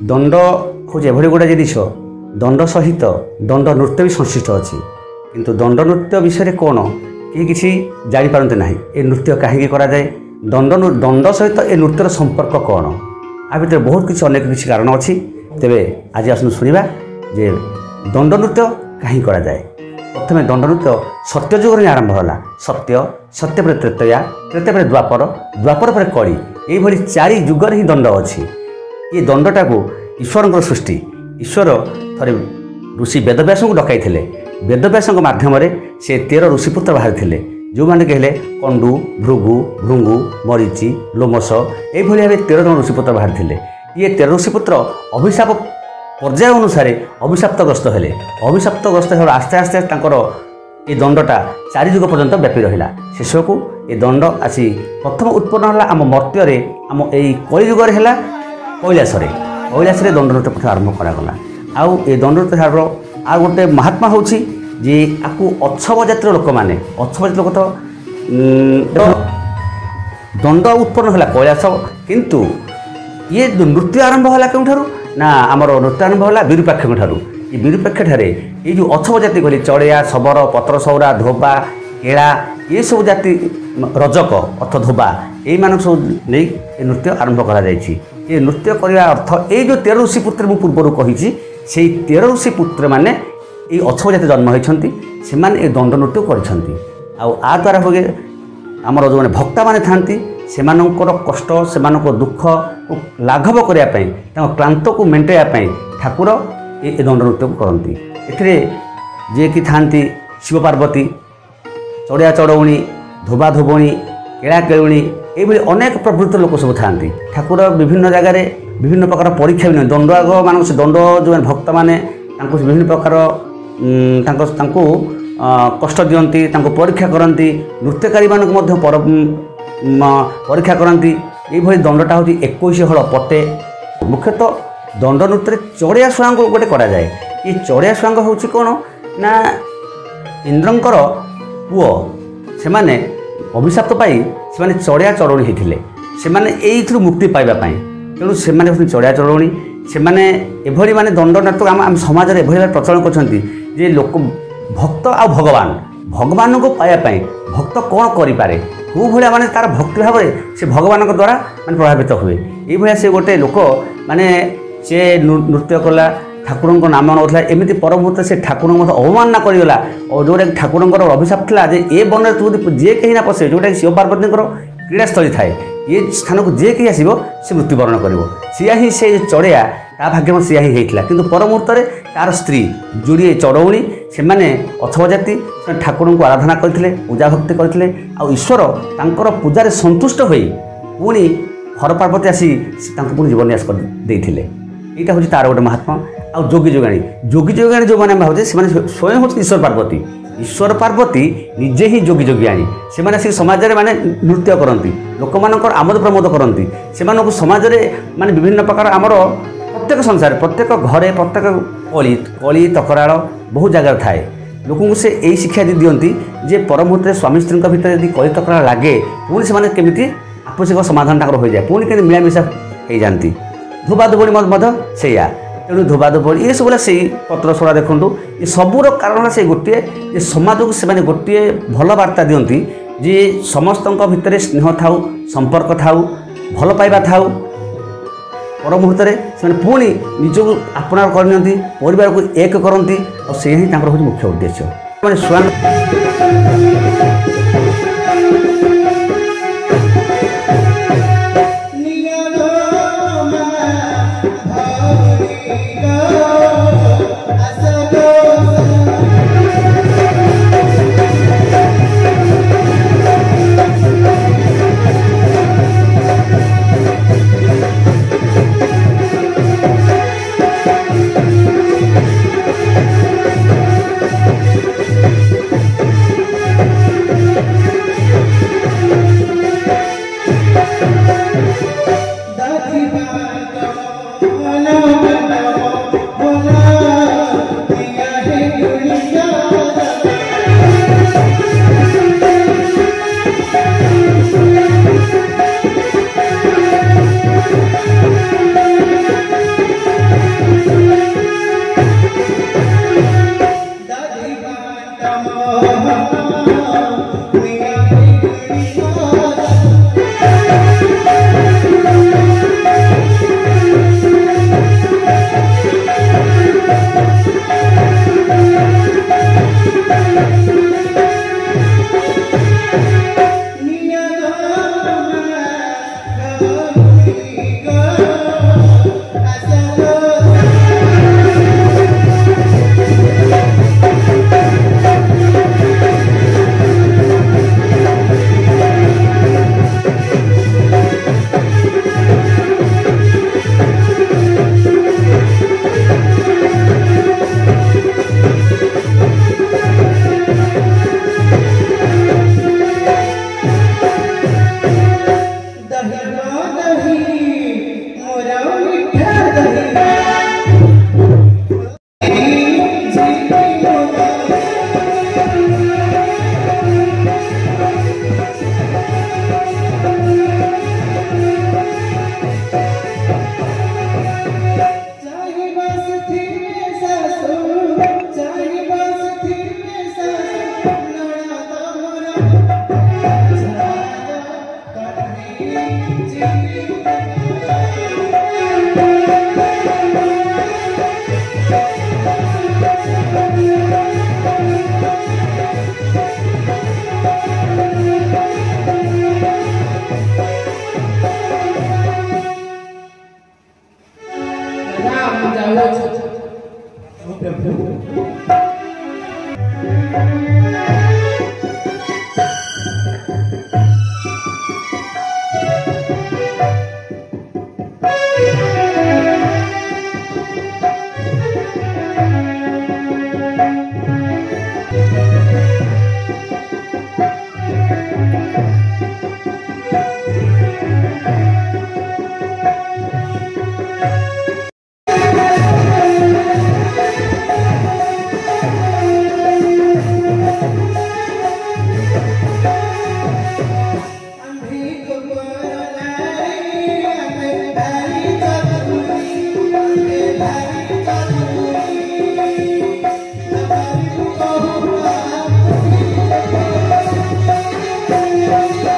दंड हूँ एभली गोटे जिनिस दंड सहित दंड नृत्य भी संश्लिष्ट अच्छी किंतु दंड नृत्य विषय कौन किसी जापारती ना ये नृत्य कहीं कराए दंड सहित ए नृत्यर संपर्क कौन आ भर बहुत किसी अनेक किसी कारण अच्छी तेरे आज आसनु शुणा जे दंड नृत्य कहीं कराए। प्रथम दंड नृत्य सत्ययुग ही आरंभ होला। सत्य सत्य पर त्रेतया त्रेतया पर द्वापर द्वापर पर कली यही चारि जुगर ही दंड अच्छी। ये दंडटा को ईश्वर सृष्टि ईश्वर थे ऋषि वेदव्यास को डकई वेदव्यास मध्यम से 13 ऋषिपुत्र बाहरी थे जो मैंने कहले कंडु भृगु भृंगु मरीचि लोमस यही भाव 13 जन ऋषिपुत्र बाहरी थे। ये 13 ऋषिपुत्र अभिशाप पर्याय अनुसार अभिशाप्तग्रस्त हेले अभिशाप्तग्रस्त हो आस्ते आस्ते ये दंडटा 4 युग पर्यंत व्यापी रहा। शेष को ये दंड आसी प्रथम उत्पन्न है आम मर्त्य आम यही कलिजुगर है कैलासरे दंड नृत्य प्रथम आरंभ करागला। आउ ए दंड नृत्य आ गोटे महात्मा हूँ जे आपको अच्छव जातिर लोक मैंने अच्छव जाति लोक तो दंड उत्पन्न है कैलास किंतु ये नृत्य आरंभ है क्यों ना आमर नृत्य आरंभ है विरूपाक्ष ठारू। ये विरूपाक्ष ठारे ये जो अच्छव जाति कहली चढ़िया शबर पत्र सौरा धोबा केड़ा ये सब जाति रजक अर्थ धोबा यही सब नहीं ये नृत्य आरंभ करा जायछि। ये नृत्य करने अर्थ ये जो 13 ऋषिपुत्र मुझे पूर्वर कही से 13 ऋषिपुत्र मैंने ये अच्छव जाति जन्म होती से दंड नृत्य कर द्वारा हो आमर जो भक्ता मैंने था से कष्ट से दुख को लाघव करने क्लांत को मेटाइवाई ठाकुर ये दंड नृत्य को करती। एथिरे जे कि थांती शिव पार्वती चढ़िया चढ़ौणी धोबा धोबणी केड़ा केलुणी ये अनेक प्रवृत्त लोक सब था ठाकुर विभिन्न जगार विभिन्न प्रकार परीक्षा भी दंड आग मान से दंड जो भक्त मैंने विभिन्न प्रकार कष्ट दियंती परीक्षा करती नृत्यकारी मानक परीक्षा करती ये दंडटा हूँ 21 हल पटे। मुख्यतः दंड नृत्य चढ़िया स्वांग गोटे कराए। ये चढ़िया स्वांग हूँ कौन ना इंद्रंकर पुओ से माने अभिशाप पाई से चढ़िया चढ़ौणी होते से मुक्ति पाइबापी तेणु से चढ़िया चढ़ौणी से एभली माने दंड नाटक आम समाज में एभली प्रचलन कर लोक भक्त आ भगवान को पाइबापी भक्त कौन करें कौ भाया माने तार भक्ति भाव से भगवान द्वारा माने प्रभावित हुए ये से गोटे लोक माने से नृत्य कला ठाकुर नाम नौला एमती परमुहूर्त से ठाकुर अवमानना करगला और जोटा ठाकुर अभिशाप था ए वन में तू जे कहीं ना पशे जोटा शिव पार्वती क्रीड़ास्थली थाए ये स्थान को जे कहीं आसो से मृत्युवरण कर सिया ही से चढ़िया ता भाग्य सिया ही होता कि परमुहूर्त तार स्त्री जोड़े चढ़ौणी से अच्छव जाति ठाकुर को आराधना करते पूजा भक्ति करते ईश्वर तांकर पूजा संतुष्ट हो पुणी हर पार्वती आसी पुणी जीवन्यास करते यहाँ हूँ तार गोटे महात्मा आ जोगी जोगाणी जो मैंने भावे से स्वयं हूँ ईश्वर पार्वती निजे ही जोगी जोगियाणी से समाज में माने नृत्य करती लोक मान आमोद प्रमोद करती से समाज में माने विभिन्न प्रकार आमर प्रत्येक संसार प्रत्येक घरे प्रत्येक कली कली तकराड़ बहुत जगह थाए लोक से यही शिक्षा दिखती जे परमुहूर्त स्वामी स्त्री भितर यदि कली तकराड़ लगे पुणी से केमी आपसिक समाधान हो जाए पुणी के मिलामिशा हो जाती। धोबा धोबणी से तेणु धोबा धोबणी ये सब से पत्र सोड़ा देखूँ ये सबूर कारण से गोटे समाज को से गोटे भल वार्ता दिखती जे समस्त भितर स्नेह थाऊ संपर्क थाऊ भल पाइबा थाऊ पर मुहूर्त से पुणी निजक आपणार करनी परिवार को एक करती और से ही हूँ मुख्य उद्देश्य मैंने स्वयं ନୃତ୍ୟ।